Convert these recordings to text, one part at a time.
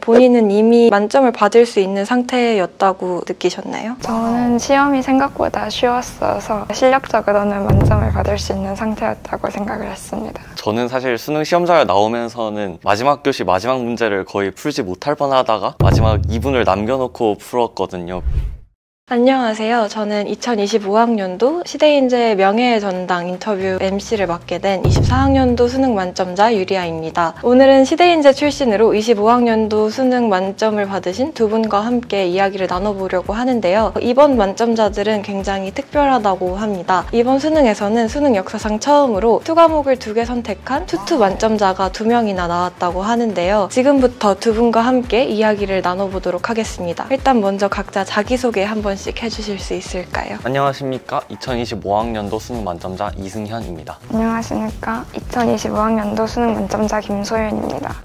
본인은 이미 만점을 받을 수 있는 상태였다고 느끼셨나요? 저는 시험이 생각보다 쉬웠어서 실력적으로는 만점을 받을 수 있는 상태였다고 생각을 했습니다. 저는 사실 수능 시험장을 나오면서는 마지막 교시 마지막 문제를 거의 풀지 못할 뻔하다가 마지막 2분을 남겨놓고 풀었거든요. 안녕하세요. 저는 2025학년도 시대인재 명예의 전당 인터뷰 MC를 맡게 된 24학년도 수능 만점자 유리아입니다. 오늘은 시대인재 출신으로 25학년도 수능 만점을 받으신 두 분과 함께 이야기를 나눠보려고 하는데요. 이번 만점자들은 굉장히 특별하다고 합니다. 이번 수능에서는 수능 역사상 처음으로 2과목을 2개 선택한 투투 만점자가 2명이나 나왔다고 하는데요. 지금부터 두 분과 함께 이야기를 나눠보도록 하겠습니다. 일단 먼저 각자 자기소개 한번 해주실 수 있을까요? 안녕하십니까. 2025학년도 수능 만점자 이승현입니다. 안녕하십니까. 2025학년도 수능 만점자 김소윤입니다.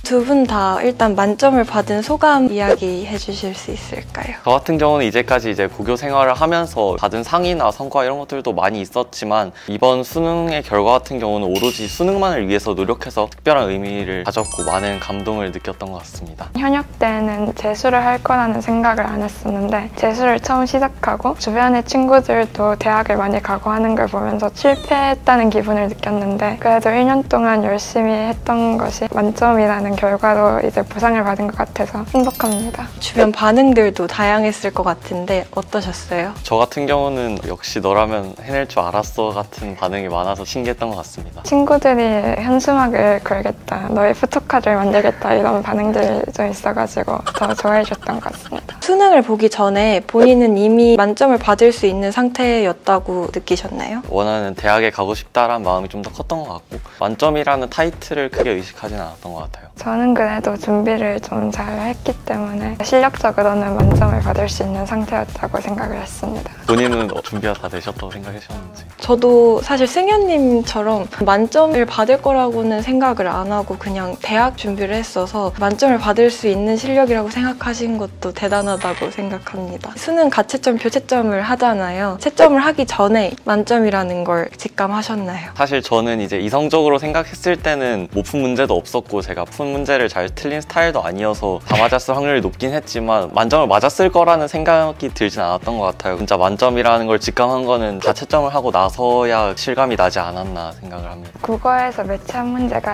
두 분 다 일단 만점을 받은 소감 이야기 해주실 수 있을까요? 저 같은 경우는 이제까지 고교 생활을 하면서 받은 상이나 성과 이런 것들도 많이 있었지만 이번 수능의 결과 같은 경우는 오로지 수능만을 위해서 노력해서 특별한 의미를 가졌고 많은 감동을 느꼈던 것 같습니다. 현역 때는 재수를 할 거라는 생각을 안 했었는데 재수를 처음 시작하고 주변의 친구들도 대학을 많이 가고 하는 걸 보면서 실패했다는 기분을 느꼈는데 그래도 1년 동안 열심히 했던 것이 만점이라는 결과로 이제 보상을 받은 것 같아서 행복합니다. 주변 반응들도 다양했을 것 같은데 어떠셨어요? 저 같은 경우는 역시 너라면 해낼 줄 알았어 같은 반응이 많아서 신기했던 것 같습니다. 친구들이 현수막을 걸겠다, 너의 포토카드를 만들겠다 이런 반응들이 좀 있어가지고 더 좋아해 줬던 것 같습니다. 수능을 보기 전에 본인은 이미 만점을 받을 수 있는 상태였다고 느끼셨나요? 원하는 대학에 가고 싶다라는 마음이 좀 더 컸던 것 같고 만점이라는 타이틀을 크게 의식하진 않았던 것 같아요. 저는 그래도 준비를 좀 잘 했기 때문에 실력적으로는 만점을 받을 수 있는 상태였다고 생각을 했습니다. 본인은 준비가 다 되셨다고 생각하셨는지? 저도 사실 승현님처럼 만점을 받을 거라고는 생각을 안 하고 그냥 대학 준비를 했어서 만점을 받을 수 있는 실력이라고 생각하신 것도 대단하다고 생각합니다. 수능 가채점, 교채점을 하잖아요. 채점을 하기 전에 만점이라는 걸 직감하셨나요? 사실 저는 이제 이성적으로 생각했을 때는 못 푼 문제도 없었고 제가 푼 문제를 잘 틀린 스타일도 아니어서 다 맞았을 확률이 높긴 했지만 만점을 맞았을 거라는 생각이 들진 않았던 것 같아요. 진짜 만점이라는 걸 직감한 거는 가채점을 하고 나서야 실감이 나지 않았나 생각을 합니다. 국어에서 매체 한 문제가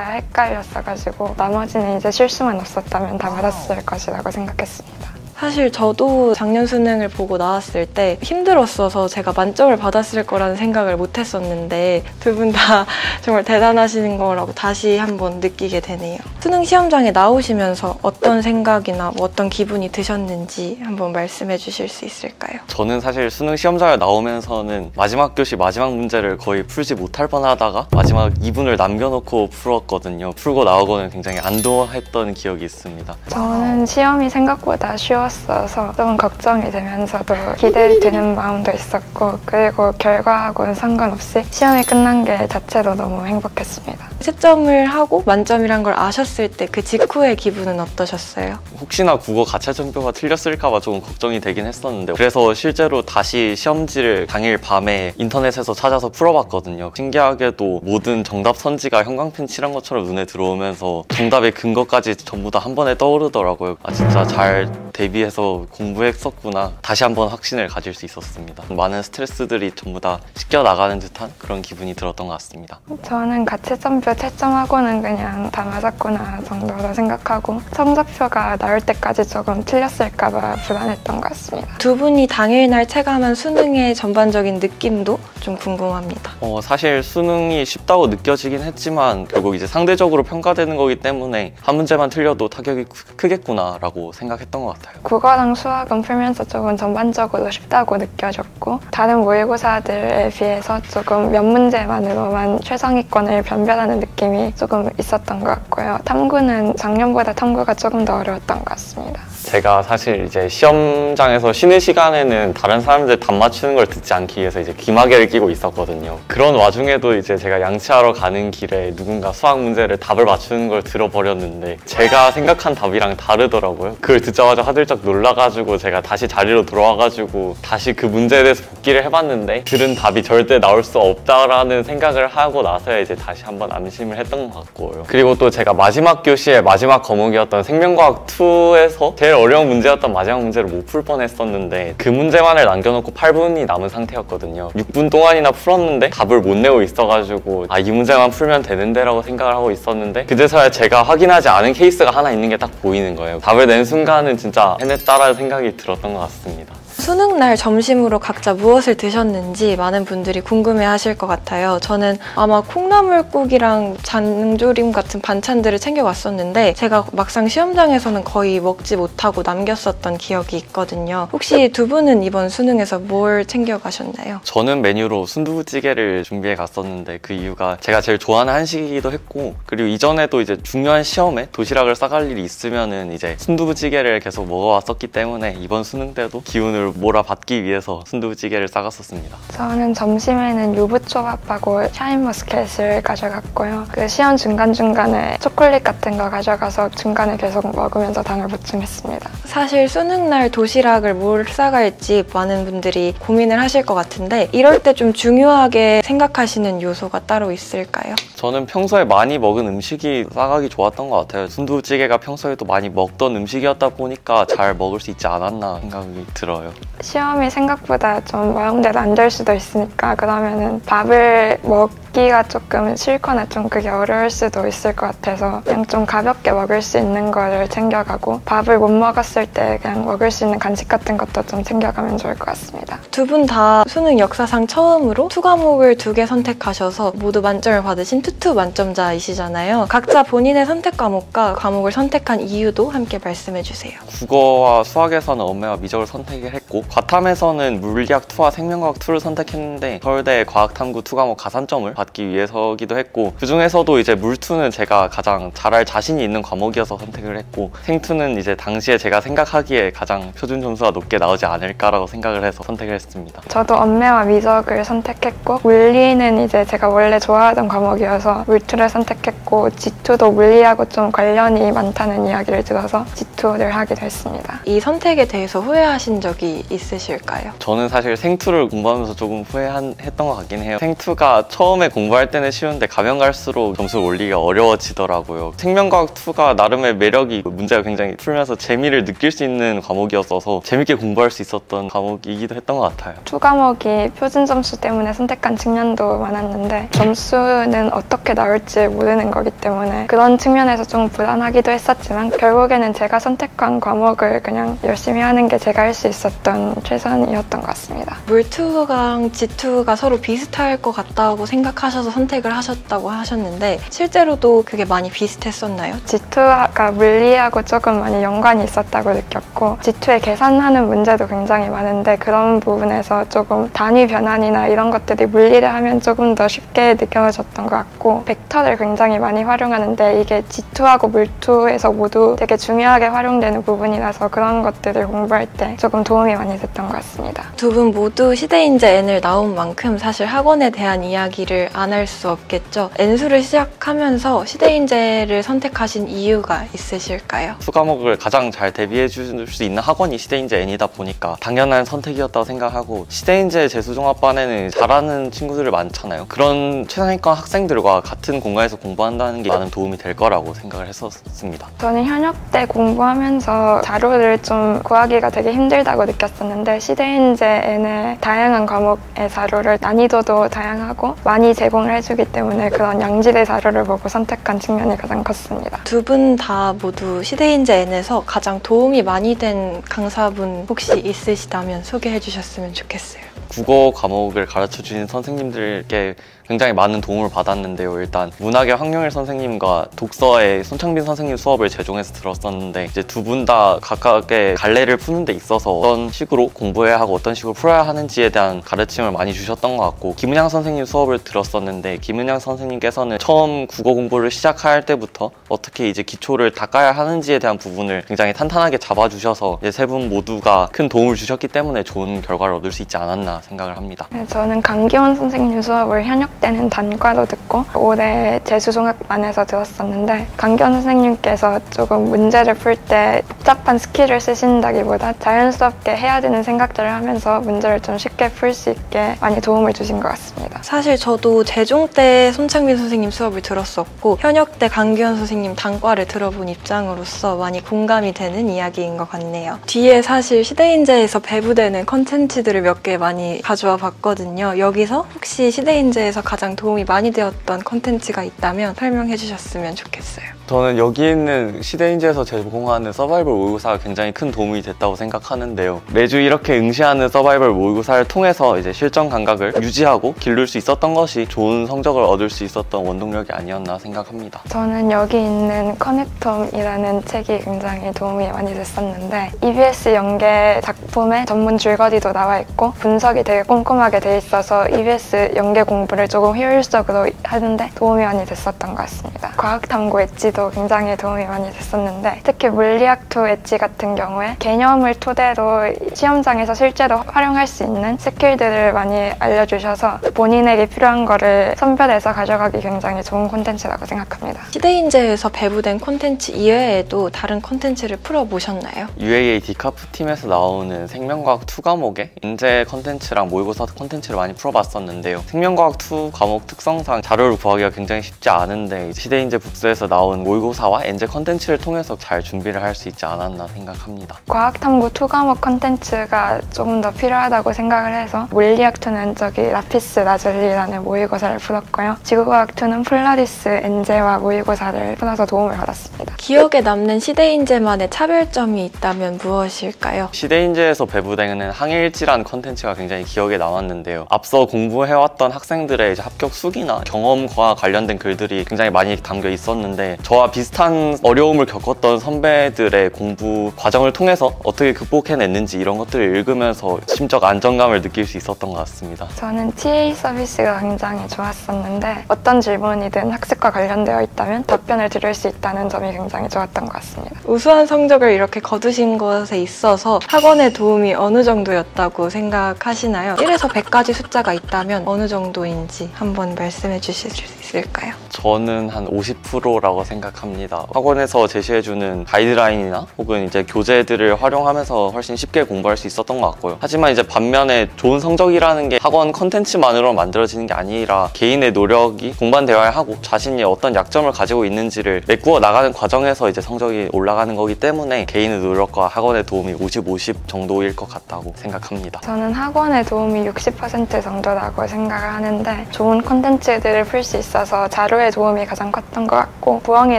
헷갈렸어가지고 나머지는 이제 실수만 없었다면 다 맞았을 것이라고 생각했습니다. 사실 저도 작년 수능을 보고 나왔을 때 힘들었어서 제가 만점을 받았을 거라는 생각을 못 했었는데 두 분 다 정말 대단하신 거라고 다시 한번 느끼게 되네요. 수능 시험장에 나오시면서 어떤 생각이나 어떤 기분이 드셨는지 한번 말씀해 주실 수 있을까요? 저는 사실 수능 시험장을 나오면서는 마지막 교시 마지막 문제를 거의 풀지 못할 뻔하다가 마지막 2분을 남겨놓고 풀었거든요. 풀고 나오고는 굉장히 안도했던 기억이 있습니다. 저는 시험이 생각보다 쉬웠어서 좀 걱정이 되면서도 기대되는 마음도 있었고 그리고 결과하고는 상관없이 시험이 끝난 게 자체로 너무 행복했습니다. 채점을 하고 만점이란 걸 아셨을 때 그 직후의 기분은 어떠셨어요? 혹시나 국어 가채점표가 틀렸을까 봐 조금 걱정이 되긴 했었는데 그래서 실제로 다시 시험지를 당일 밤에 인터넷에서 찾아서 풀어봤거든요. 신기하게도 모든 정답 선지가 형광펜 칠한 것처럼 눈에 들어오면서 정답의 근거까지 전부 다 한 번에 떠오르더라고요. 아 진짜 잘 대비해서 공부했었구나. 다시 한번 확신을 가질 수 있었습니다. 많은 스트레스들이 전부 다 씻겨나가는 듯한 그런 기분이 들었던 것 같습니다. 저는 가채점표 채점하고는 그냥 다 맞았구나 정도로 생각하고 성적표가 나올 때까지 조금 틀렸을까 봐 불안했던 것 같습니다. 두 분이 당일날 체감한 수능의 전반적인 느낌도 좀 궁금합니다. 사실 수능이 쉽다고 느껴지긴 했지만 결국 이제 상대적으로 평가되는 거기 때문에 한 문제만 틀려도 타격이 크겠구나라고 생각했던 것 같아요. 국어랑 수학은 풀면서 조금 전반적으로 쉽다고 느껴졌고 다른 모의고사들에 비해서 조금 몇 문제만으로만 최상위권을 변별하는 느낌이 조금 있었던 것 같고요. 탐구는 작년보다 탐구가 조금 더 어려웠던 것 같습니다. 제가 사실 이제 시험장에서 쉬는 시간에는 다른 사람들 답 맞추는 걸 듣지 않기 위해서 이제 귀마개를 끼고 있었거든요. 그런 와중에도 이제 제가 양치하러 가는 길에 누군가 수학 문제를 답을 맞추는 걸 들어버렸는데 제가 생각한 답이랑 다르더라고요. 그걸 듣자마자 화들짝 놀라가지고 제가 다시 자리로 돌아와가지고 다시 그 문제에 대해서 복기를 해봤는데 들은 답이 절대 나올 수 없다라는 생각을 하고 나서야 이제 다시 한번 안심을 했던 것 같고요. 그리고 또 제가 마지막 교시의 마지막 과목이었던 생명과학 2에서 제일 어려운 문제였던 마지막 문제를 못 풀 뻔했었는데 그 문제만을 남겨놓고 8분이 남은 상태였거든요. 6분 동안이나 풀었는데 답을 못 내고 있어가지고 이 문제만 풀면 되는데 라고 생각을 하고 있었는데 그제서야 제가 확인하지 않은 케이스가 하나 있는 게 딱 보이는 거예요. 답을 낸 순간은 진짜 해냈다라는 생각이 들었던 것 같습니다. 수능날 점심으로 각자 무엇을 드셨는지 많은 분들이 궁금해하실 것 같아요. 저는 아마 콩나물국이랑 장조림 같은 반찬들을 챙겨왔었는데 제가 막상 시험장에서는 거의 먹지 못하고 남겼었던 기억이 있거든요. 혹시 두 분은 이번 수능에서 뭘 챙겨가셨나요? 저는 메뉴로 순두부찌개를 준비해 갔었는데 그 이유가 제가 제일 좋아하는 한식이기도 했고 그리고 이전에도 이제 중요한 시험에 도시락을 싸갈 일이 있으면은 이제 순두부찌개를 계속 먹어왔었기 때문에 이번 수능 때도 기운을 몰아받기 위해서 순두부찌개를 싸갔었습니다. 저는 점심에는 유부초밥하고 샤인머스켓을 가져갔고요. 그 시험 중간중간에 초콜릿 같은 거 가져가서 중간에 계속 먹으면서 당을 보충했습니다. 사실 수능날 도시락을 뭘 싸갈지 많은 분들이 고민을 하실 것 같은데 이럴 때 좀 중요하게 생각하시는 요소가 따로 있을까요? 저는 평소에 많이 먹은 음식이 싸가기 좋았던 것 같아요. 순두부찌개가 평소에도 많이 먹던 음식이었다 보니까 잘 먹을 수 있지 않았나 생각이 들어요. 시험이 생각보다 좀 마음대로 안 될 수도 있으니까 그러면은 밥을 먹기가 조금 싫거나 좀 그게 어려울 수도 있을 것 같아서 그냥 좀 가볍게 먹을 수 있는 거를 챙겨가고 밥을 못 먹었을 때 그냥 먹을 수 있는 간식 같은 것도 좀 챙겨가면 좋을 것 같습니다. 두 분 다 수능 역사상 처음으로 2과목을 2개 선택하셔서 모두 만점을 받으신 투투 만점자이시잖아요. 각자 본인의 선택 과목과 과목을 선택한 이유도 함께 말씀해주세요. 국어와 수학에서는 언매와 미적을 선택을 했고 과탐에서는 물리학 2와 생명과학 2를 선택했는데 서울대 과학탐구 2과목 가산점을 받기 위해서기도 했고 그중에서도 이제 물2는 제가 가장 잘할 자신이 있는 과목이어서 선택을 했고 생2는 이제 당시에 제가 생각하기에 가장 표준 점수가 높게 나오지 않을까라고 생각을 해서 선택을 했습니다. 저도 언매와 미적을 선택했고 물리는 이제 제가 원래 좋아하던 과목이어서 물2를 선택했고 G2도 물리하고 좀 관련이 많다는 이야기를 들어서 G2를 하게 됐습니다. 이 선택에 대해서 후회하신 적이 있으실까요? 저는 사실 생2를 공부하면서 조금 후회했던 것 같긴 해요. 생2가 처음에 공부할 때는 쉬운데 가면 갈수록 점수를 올리기가 어려워지더라고요. 생명과학 2가 나름의 매력이 문제가 굉장히 풀면서 재미를 느낄 수 있는 과목이었어서 재밌게 공부할 수 있었던 과목이기도 했던 것 같아요. 2과목이 표준 점수 때문에 선택한 측면도 많았는데 점수는 어떻게 나올지 모르는 거기 때문에 그런 측면에서 좀 불안하기도 했었지만 결국에는 제가 선택한 과목을 그냥 열심히 하는 게 제가 할 수 있었던 최선이었던 것 같습니다. 물2랑 G2가 서로 비슷할 것 같다고 생각하셔서 선택을 하셨다고 하셨는데 실제로도 그게 많이 비슷했었나요? G2가 물리하고 조금 많이 연관이 있었다고 느꼈고 G2에 계산하는 문제도 굉장히 많은데 그런 부분에서 조금 단위 변환이나 이런 것들이 물리를 하면 조금 더 쉽게 느껴졌던 것 같고 벡터를 굉장히 많이 활용하는데 이게 G2하고 물2에서 모두 되게 중요하게 활용되는 부분이라서 그런 것들을 공부할 때 조금 도움이 많이 됐던 것 같습니다. 두 분 모두 시대인재 N을 나온 만큼 사실 학원에 대한 이야기를 안 할 수 없겠죠. N수를 시작하면서 시대인재를 선택하신 이유가 있으실까요? 수과목을 가장 잘 대비해 줄 수 있는 학원이 시대인재 N이다 보니까 당연한 선택이었다고 생각하고 시대인재 재수종합반에는 잘하는 친구들이 많잖아요. 그런 최상위권 학생들과 같은 공간에서 공부한다는 게 많은 도움이 될 거라고 생각을 했었습니다. 저는 현역 때 공부하면서 자료를 좀 구하기가 되게 힘들다고 느꼈었는데 시대인재 N의 다양한 과목의 자료를 난이도도 다양하고 많이 제공을 해주기 때문에 그런 양질의 자료를 보고 선택한 측면이 가장 컸습니다. 두 분 다 모두 시대인재 N에서 가장 도움이 많이 된 강사분 혹시 있으시다면 소개해 주셨으면 좋겠어요. 국어 과목을 가르쳐 주신 선생님들께 굉장히 많은 도움을 받았는데요. 일단 문학의 황영일 선생님과 독서의 손창빈 선생님 수업을 제종해서 들었었는데 이제 두 분 다 각각의 갈래를 푸는 데 있어서 어떤 식으로 공부해야 하고 어떤 식으로 풀어야 하는지에 대한 가르침을 많이 주셨던 것 같고, 김은양 선생님 수업을 들었었는데 김은양 선생님께서는 처음 국어 공부를 시작할 때부터 어떻게 이제 기초를 닦아야 하는지에 대한 부분을 굉장히 탄탄하게 잡아주셔서 이제 세 분 모두가 큰 도움을 주셨기 때문에 좋은 결과를 얻을 수 있지 않았나 생각을 합니다. 네, 저는 강기원 선생님 수업을 현역 때는 단과로 듣고 올해 재수종합반에서 들었었는데, 강기원 선생님께서 조금 문제를 풀 때 복잡한 스킬을 쓰신다기보다 자연스럽게 해야 되는 생각들을 하면서 문제를 좀 쉽게 풀 수 있게 많이 도움을 주신 것 같습니다. 사실 저도 재종 때 손창빈 선생님 수업을 들었었고 현역 때 강기현 선생님 단과를 들어본 입장으로서 많이 공감이 되는 이야기인 것 같네요. 뒤에 사실 시대인재에서 배부되는 컨텐츠들을 몇 개 많이 가져와 봤거든요. 여기서 혹시 시대인재에서 가장 도움이 많이 되었던 컨텐츠가 있다면 설명해 주셨으면 좋겠어요. 저는 여기 있는 시대인재에서 제공하는 서바이벌 모의고사가 굉장히 큰 도움이 됐다고 생각하는데요. 매주 이렇게 응시하는 서바이벌 모의고사를 통해서 이제 실전 감각을 유지하고 기를 수 있었던 것이 좋은 성적을 얻을 수 있었던 원동력이 아니었나 생각합니다. 저는 여기 있는 커넥텀이라는 책이 굉장히 도움이 많이 됐었는데, EBS 연계 작품에 전문 줄거리도 나와 있고 분석이 되게 꼼꼼하게 돼 있어서 EBS 연계 공부를 조금 효율적으로 하는데 도움이 많이 됐었던 것 같습니다. 과학탐구 엣지도 굉장히 도움이 많이 됐었는데, 특히 물리학2 엣지 같은 경우에 개념을 토대로 시험장에서 실제로 활용할 수 있는 스킬들을 많이 알려주셔서 본인에게 필요한 거를 선별해서 가져가기 굉장히 좋은 콘텐츠라고 생각합니다. 시대인재에서 배부된 콘텐츠 이외에도 다른 콘텐츠를 풀어보셨나요? UAA 디카프 팀에서 나오는 생명과학 2 과목에 인재 콘텐츠랑 모의고사 콘텐츠를 많이 풀어봤었는데요. 생명과학 2 과목 특성상 자료를 구하기가 굉장히 쉽지 않은데 시대인재 북스에서 나온 모의고사와 엔제 컨텐츠를 통해서 잘 준비를 할 수 있지 않았나 생각합니다. 과학탐구 2 과목 컨텐츠가 조금 더 필요하다고 생각을 해서 물리학2는 라피스 라즐리라는 모의고사를 풀었고요. 지구과학2는 폴라리스 엔제와 모의고사를 풀어서 도움을 받았습니다. 기억에 남는 시대인재만의 차별점이 있다면 무엇일까요? 시대인재에서 배부되는 항해일지라는 컨텐츠가 굉장히 기억에 남았는데요. 앞서 공부해왔던 학생들의 이제 합격 수기나 경험과 관련된 글들이 굉장히 많이 담겨 있었는데, 저와 비슷한 어려움을 겪었던 선배들의 공부 과정을 통해서 어떻게 극복해냈는지 이런 것들을 읽으면서 심적 안정감을 느낄 수 있었던 것 같습니다. 저는 TA 서비스가 굉장히 좋았었는데, 어떤 질문이든 학습과 관련되어 있다면 답변을 들을 수 있다는 점이 굉장히 좋았던 것 같습니다. 우수한 성적을 이렇게 거두신 것에 있어서 학원의 도움이 어느 정도였다고 생각하시나요? 1에서 100까지 숫자가 있다면 어느 정도인지 한번 말씀해 주실 수 있을까요? 저는 한 50%라고 생각합니다. 학원에서 제시해주는 가이드라인이나 혹은 이제 교재들을 활용하면서 훨씬 쉽게 공부할 수 있었던 것 같고요. 하지만 이제 반면에 좋은 성적이라는 게 학원 컨텐츠만으로 만들어지는 게 아니라 개인의 노력이 동반되어야 하고 자신이 어떤 약점을 가지고 있는지를 메꾸어 나가는 과정에서 이제 성적이 올라가는 거기 때문에 개인의 노력과 학원의 도움이 50-50 정도일 것 같다고 생각합니다. 저는 학원의 도움이 60% 정도라고 생각을 하는데, 좋은 콘텐츠들을 풀 수 있어서 자료의 도움이 가장 컸던 것 같고, 부엉이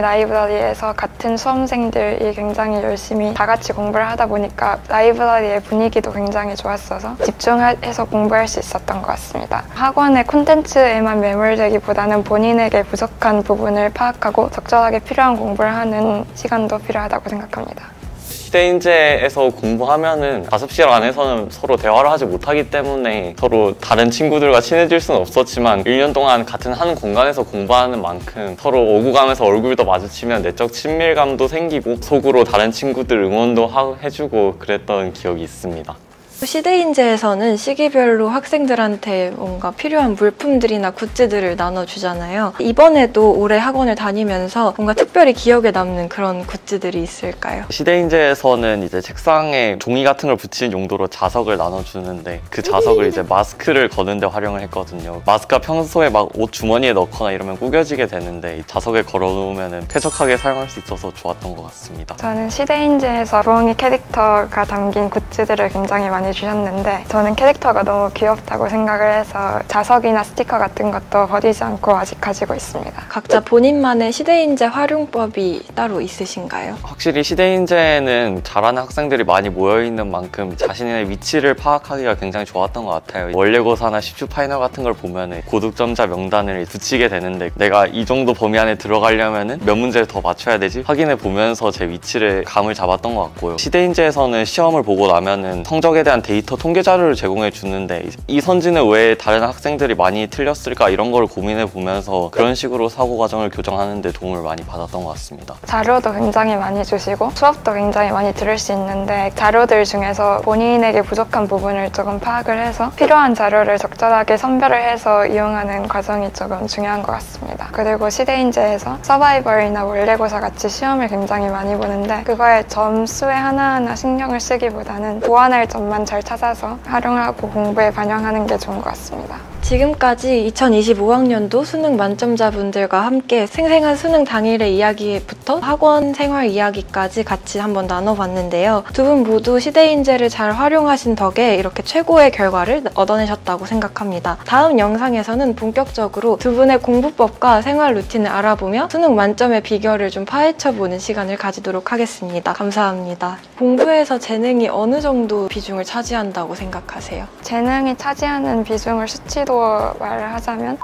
라이브러리에서 같은 수험생들이 굉장히 열심히 다 같이 공부를 하다 보니까 라이브러리의 분위기도 굉장히 좋았어서 집중해서 공부할 수 있었던 것 같습니다. 학원의 콘텐츠에만 매몰되기보다는 본인에게 부족한 부분을 파악하고 적절하게 필요한 공부를 하는 시간도 필요하다고 생각합니다. 시대인재에서 공부하면은 과습실 안에서는 서로 대화를 하지 못하기 때문에 서로 다른 친구들과 친해질 수는 없었지만 1년 동안 같은 한 공간에서 공부하는 만큼 서로 오고 가면서 얼굴도 마주치면 내적 친밀감도 생기고 속으로 다른 친구들 응원도 해주고 그랬던 기억이 있습니다. 시대인재에서는 시기별로 학생들한테 뭔가 필요한 물품들이나 굿즈들을 나눠주잖아요. 이번에도 올해 학원을 다니면서 뭔가 특별히 기억에 남는 그런 굿즈들이 있을까요? 시대인재에서는 이제 책상에 종이 같은 걸 붙이는 용도로 자석을 나눠주는데, 그 자석을 이제 마스크를 거는 데 활용을 했거든요. 마스크가 평소에 막 옷 주머니에 넣거나 이러면 구겨지게 되는데 이 자석에 걸어놓으면 쾌적하게 사용할 수 있어서 좋았던 것 같습니다. 저는 시대인재에서 부엉이 캐릭터가 담긴 굿즈들을 굉장히 많이 많이 주셨는데 저는 캐릭터가 너무 귀엽다고 생각을 해서 자석이나 스티커 같은 것도 버리지 않고 아직 가지고 있습니다. 각자 본인만의 시대인재 활용법이 따로 있으신가요? 확실히 시대인재는 잘하는 학생들이 많이 모여있는 만큼 자신의 위치를 파악하기가 굉장히 좋았던 것 같아요. 원래고사나 10주 파이널 같은 걸 보면 고득점자 명단을 붙이게 되는데 내가 이 정도 범위 안에 들어가려면 몇 문제를 더 맞춰야 되지? 확인해 보면서 제 위치를 감을 잡았던 것 같고요. 시대인재에서는 시험을 보고 나면은 성적에 대한 데이터 통계 자료를 제공해 주는데 이 선지는 왜 다른 학생들이 많이 틀렸을까 이런 걸 고민해 보면서 그런 식으로 사고 과정을 교정하는 데 도움을 많이 받았던 것 같습니다. 자료도 굉장히 많이 주시고 수업도 굉장히 많이 들을 수 있는데 자료들 중에서 본인에게 부족한 부분을 조금 파악을 해서 필요한 자료를 적절하게 선별을 해서 이용하는 과정이 조금 중요한 것 같습니다. 그리고 시대인재에서 서바이벌이나 원래고사 같이 시험을 굉장히 많이 보는데 그거에 점수에 하나하나 신경을 쓰기보다는 보완할 점만 잘 찾아서 활용하고 공부에 반영하는 게 좋은 것 같습니다. 지금까지 2025학년도 수능 만점자분들과 함께 생생한 수능 당일의 이야기부터 학원 생활 이야기까지 같이 한번 나눠봤는데요. 두 분 모두 시대인재를 잘 활용하신 덕에 이렇게 최고의 결과를 얻어내셨다고 생각합니다. 다음 영상에서는 본격적으로 두 분의 공부법과 생활 루틴을 알아보며 수능 만점의 비결을 좀 파헤쳐보는 시간을 가지도록 하겠습니다. 감사합니다. 공부에서 재능이 어느 정도 비중을 차지한다고 생각하세요? 재능이 차지하는 비중을 수치로 말을 하자면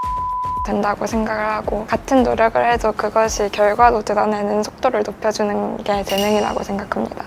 된다고 생각을 하고 같은 노력을 해도 그것이 결과로 드러내는 속도를 높여주는 게 재능이라고 생각합니다.